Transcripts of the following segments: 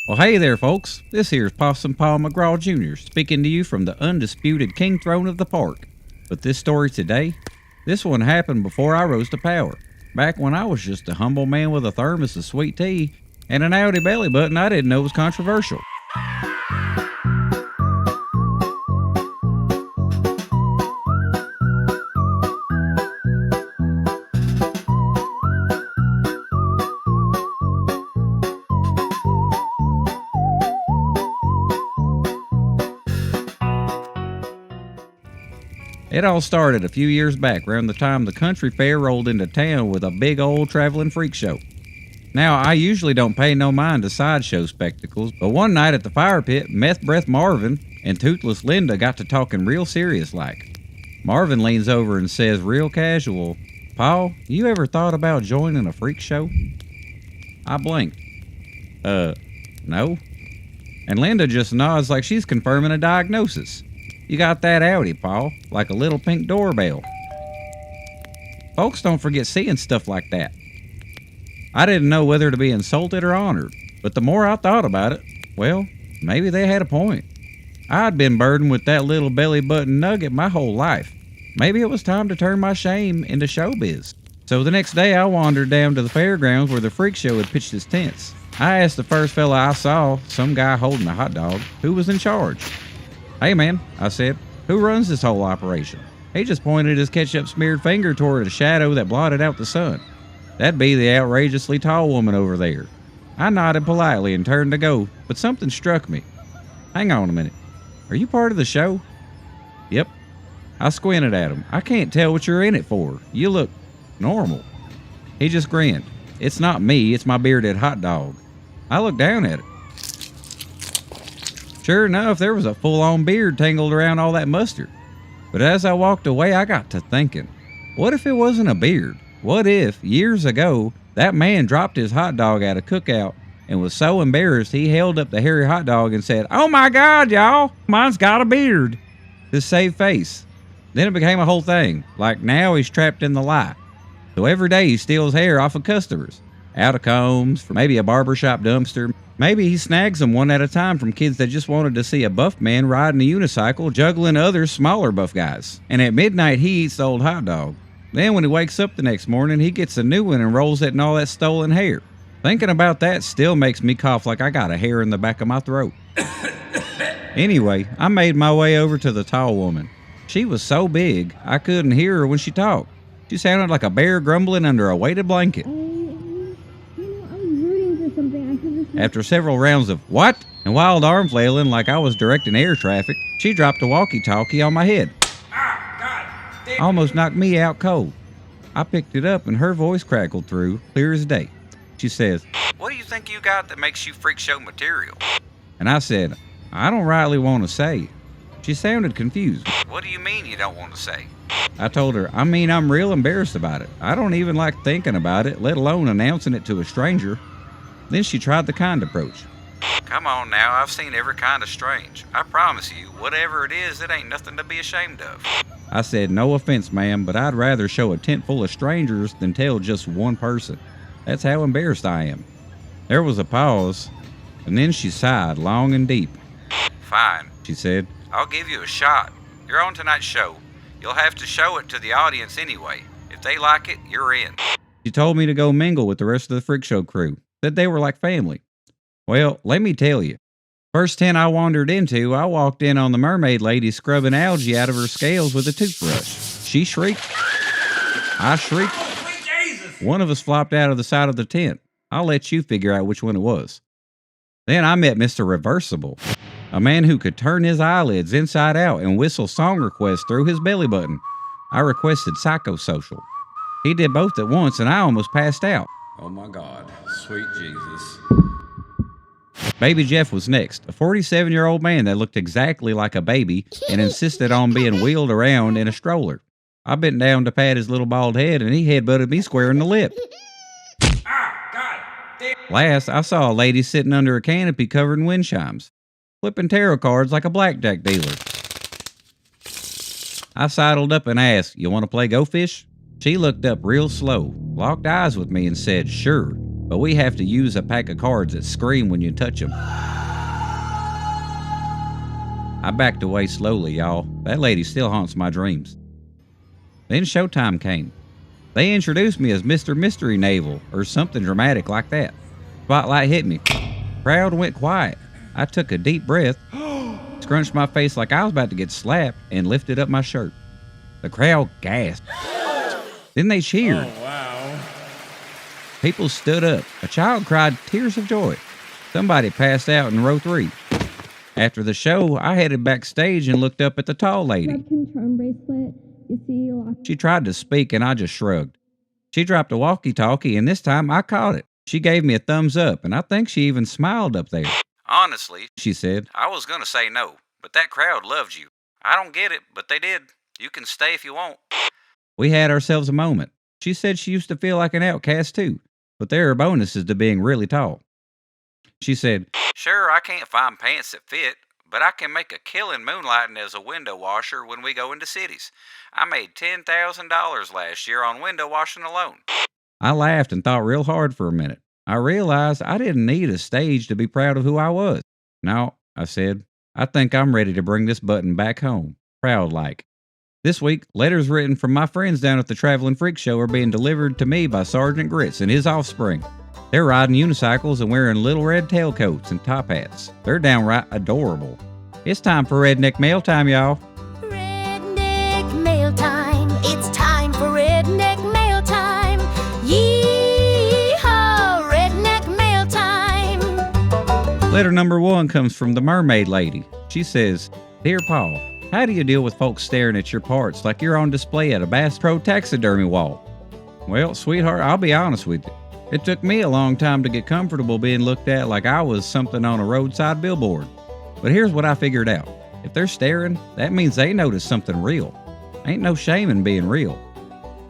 Well, hey there, folks. This here's Possum Paw McGraw Jr. speaking to you from the undisputed king throne of the park. But this story today, this one happened before I rose to power. Back when I was just a humble man with a thermos of sweet tea and an outie belly button I didn't know was controversial. It all started a few years back, around the time the country fair rolled into town with a big old traveling freak show. Now, I usually don't pay no mind to sideshow spectacles, but one night at the fire pit, Meth Breath Marvin and Toothless Linda got to talking real serious like. Marvin leans over and says real casual, "Paul, you ever thought about joining a freak show?" I blinked. No. And Linda just nods like she's confirming a diagnosis. "You got that outie, Paul, like a little pink doorbell." Folks don't forget seeing stuff like that. I didn't know whether to be insulted or honored, but the more I thought about it, well, maybe they had a point. I'd been burdened with that little belly button nugget my whole life. Maybe it was time to turn my shame into showbiz. So the next day I wandered down to the fairgrounds where the freak show had pitched its tents. I asked the first fella I saw, some guy holding a hot dog, who was in charge. "Hey man," I said, "who runs this whole operation?" He just pointed his ketchup-smeared finger toward a shadow that blotted out the sun. "That'd be the outrageously tall woman over there." I nodded politely and turned to go, but something struck me. "Hang on a minute. Are you part of the show?" "Yep." I squinted at him. "I can't tell what you're in it for. You look normal." He just grinned. "It's not me, it's my bearded hot dog." I looked down at it. Sure enough, there was a full-on beard tangled around all that mustard. But as I walked away, I got to thinking, what if it wasn't a beard? What if, years ago, that man dropped his hot dog at a cookout and was so embarrassed he held up the hairy hot dog and said, "Oh my God, y'all, mine's got a beard," to save face. Then it became a whole thing, like now he's trapped in the lie. So every day he steals hair off of customers, out of combs, from maybe a barbershop dumpster. Maybe he snags them one at a time from kids that just wanted to see a buff man riding a unicycle juggling other smaller buff guys. And at midnight he eats the old hot dog. Then when he wakes up the next morning, he gets a new one and rolls it in all that stolen hair. Thinking about that still makes me cough like I got a hair in the back of my throat. Anyway, I made my way over to the tall woman. She was so big, I couldn't hear her when she talked. She sounded like a bear grumbling under a weighted blanket. After several rounds of "what?" and wild arm flailing like I was directing air traffic, she dropped a walkie-talkie on my head. Almost knocked me out cold. I picked it up and her voice crackled through, clear as day. She says, "What do you think you got that makes you freak show material?" And I said, "I don't rightly want to say." She sounded confused. "What do you mean you don't want to say?" I told her, "I mean, I'm real embarrassed about it. I don't even like thinking about it, let alone announcing it to a stranger." Then she tried the kind approach. "Come on now, I've seen every kind of strange. I promise you, whatever it is, it ain't nothing to be ashamed of." I said, "No offense, ma'am, but I'd rather show a tent full of strangers than tell just one person. That's how embarrassed I am." There was a pause, and then she sighed long and deep. "Fine," she said. "I'll give you a shot. You're on tonight's show. You'll have to show it to the audience anyway. If they like it, you're in." She told me to go mingle with the rest of the freak show crew. Said they were like family. Well, let me tell you. First tent I wandered into, I walked in on the mermaid lady scrubbing algae out of her scales with a toothbrush. She shrieked. I shrieked. One of us flopped out of the side of the tent. I'll let you figure out which one it was. Then I met Mr. Reversible, a man who could turn his eyelids inside out and whistle song requests through his belly button. I requested psychosocial. He did both at once and I almost passed out. Oh my God, sweet Jesus. Baby Jeff was next, a 47-year-old man that looked exactly like a baby and insisted on being wheeled around in a stroller. I bent down to pat his little bald head and he headbutted me square in the lip. Last, I saw a lady sitting under a canopy covered in wind chimes, flipping tarot cards like a blackjack dealer. I sidled up and asked, "You want to play Go Fish?" She looked up real slow, locked eyes with me and said, "Sure." but we have to use a pack of cards that scream when you touch them. I backed away slowly, y'all. That lady still haunts my dreams. Then showtime came. They introduced me as Mr. Mystery Navel or something dramatic like that. Spotlight hit me. Crowd went quiet. I took a deep breath, scrunched my face like I was about to get slapped, and lifted up my shirt. The crowd gasped. Then they cheered. Oh, wow. People stood up. A child cried tears of joy. Somebody passed out in row 3. After the show, I headed backstage and looked up at the tall lady. Charm bracelet. You see a lot. She tried to speak and I just shrugged. She dropped a walkie-talkie and this time I caught it. She gave me a thumbs up and I think she even smiled up there. Honestly, she said, I was going to say no, but that crowd loved you. I don't get it, but they did. You can stay if you want. We had ourselves a moment. She said she used to feel like an outcast too, but there are bonuses to being really tall. She said, sure, I can't find pants that fit, but I can make a killing moonlighting as a window washer when we go into cities. I made $10,000 last year on window washing alone. I laughed and thought real hard for a minute. I realized I didn't need a stage to be proud of who I was. No, I said, I think I'm ready to bring this button back home, proud-like. This week, letters written from my friends down at the Traveling Freakshow are being delivered to me by Sergeant Grits and his offspring. They're riding unicycles and wearing little red tailcoats and top hats. They're downright adorable. It's time for Redneck Mail Time, y'all. Redneck Mail Time. It's time for Redneck Mail Time. Yee-haw, Redneck Mail Time. Letter number 1 comes from the Mermaid Lady. She says, Dear Paul, how do you deal with folks staring at your parts like you're on display at a Bass Pro taxidermy wall? Well, sweetheart, I'll be honest with you. It took me a long time to get comfortable being looked at like I was something on a roadside billboard. But here's what I figured out. If they're staring, that means they notice something real. Ain't no shame in being real.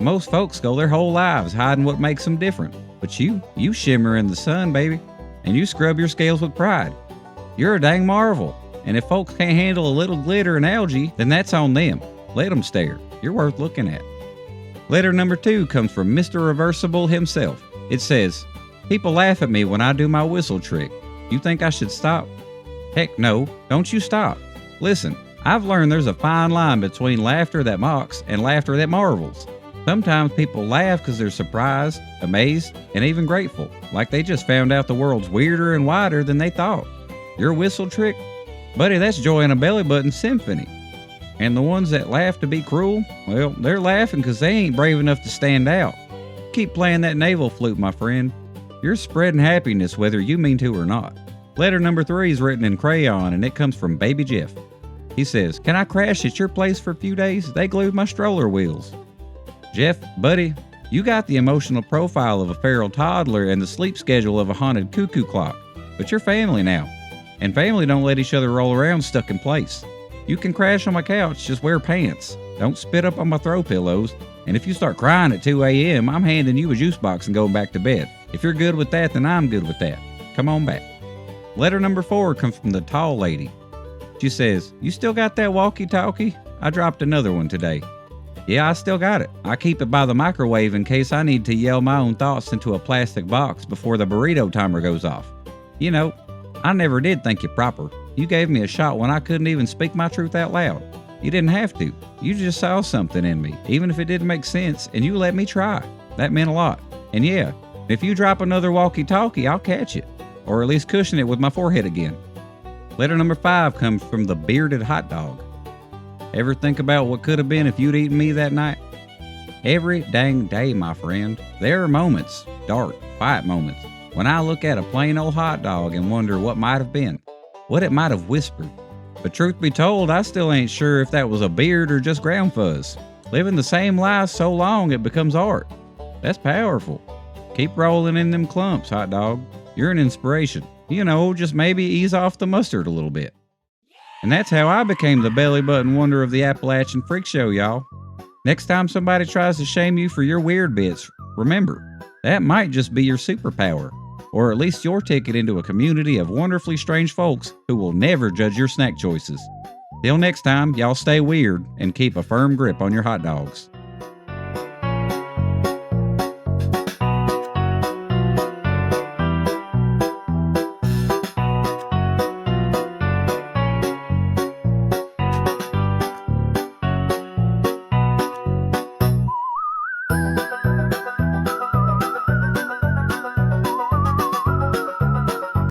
Most folks go their whole lives hiding what makes them different. But you shimmer in the sun, baby. And you scrub your scales with pride. You're a dang marvel. And if folks can't handle a little glitter and algae, then that's on them. Let them stare. You're worth looking at. Letter number 2 comes from Mr. Reversible himself. It says, People laugh at me when I do my whistle trick. You think I should stop? Heck no, don't you stop. Listen, I've learned there's a fine line between laughter that mocks and laughter that marvels. Sometimes people laugh because they're surprised, amazed, and even grateful, like they just found out the world's weirder and wider than they thought. Your whistle trick? Buddy, that's joy in a Bellybutton symphony. And the ones that laugh to be cruel, well, they're laughing because they ain't brave enough to stand out. Keep playing that navel flute, my friend. You're spreading happiness whether you mean to or not. Letter number 3 is written in crayon and it comes from Baby Jeff. He says, Can I crash at your place for a few days? They glued my stroller wheels. Jeff, buddy, you got the emotional profile of a feral toddler and the sleep schedule of a haunted cuckoo clock. But you're family now. And family don't let each other roll around stuck in place. You can crash on my couch, just wear pants. Don't spit up on my throw pillows. And if you start crying at 2 a.m., I'm handing you a juice box and going back to bed. If you're good with that, then I'm good with that. Come on back. Letter number 4 comes from the tall lady. She says, You still got that walkie-talkie? I dropped another one today. Yeah, I still got it. I keep it by the microwave in case I need to yell my own thoughts into a plastic box before the burrito timer goes off. You know, I never did think you proper. You gave me a shot when I couldn't even speak my truth out loud. You didn't have to. You just saw something in me, even if it didn't make sense, and you let me try. That meant a lot. And yeah, if you drop another walkie-talkie, I'll catch it. Or at least cushion it with my forehead again. Letter number 5 comes from the bearded hot dog. Ever think about what could have been if you'd eaten me that night? Every dang day, my friend, there are moments, dark, quiet moments, when I look at a plain old hot dog and wonder what might have been, what it might have whispered. But truth be told, I still ain't sure if that was a beard or just ground fuzz. Living the same life so long it becomes art. That's powerful. Keep rolling in them clumps, hot dog. You're an inspiration. You know, just maybe ease off the mustard a little bit. And that's how I became the Bellybutton wonder of the Appalachian Freakshow, y'all. Next time somebody tries to shame you for your weird bits, remember, that might just be your superpower. Or at least your ticket into a community of wonderfully strange folks who will never judge your snack choices. Till next time, y'all stay weird and keep a firm grip on your hot dogs.